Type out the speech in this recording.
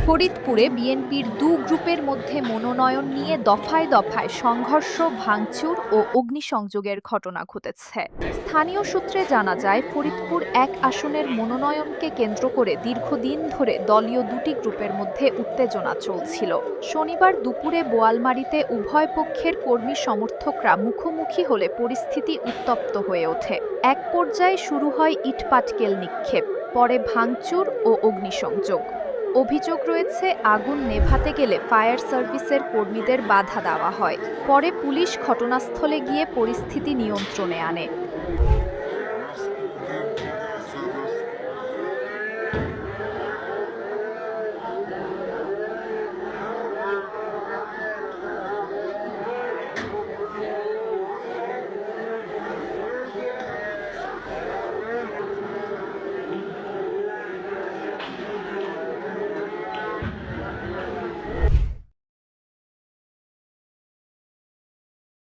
ফরিদপুরে বিএনপির গ্রুপের মধ্যে মনোনয়ন নিয়ে দফায় দফায় সংঘর্ষ, ভাঙচুর ও অগ্নিসংযোগের ঘটনা ঘটেছে। স্থানীয় সূত্রে জানা যায়, ফরিদপুর ১ আসনের মনোনয়নকে কেন্দ্র করে দীর্ঘদিন ধরে দলীয় দুটি গ্রুপের মধ্যে উত্তেজনা চলছিল। শনিবার দুপুরে বোয়ালমারীতে উভয় পক্ষের কর্মী সমর্থকরা মুখোমুখি হলে পরিস্থিতি উত্তপ্ত হয়ে ওঠে। এক পর্যায়ে শুরু হয় ইটপাটকেল নিক্ষেপ, পরে ভাঙচুর ও অগ্নিসংযোগ। অভিযোগ রয়েছে, আগুন নেভাতে গেলে ফায়ার সার্ভিসের কর্মীদের বাধা দেওয়া হয়। পরে পুলিশ ঘটনাস্থলে গিয়ে পরিস্থিতি নিয়ন্ত্রণে আনে।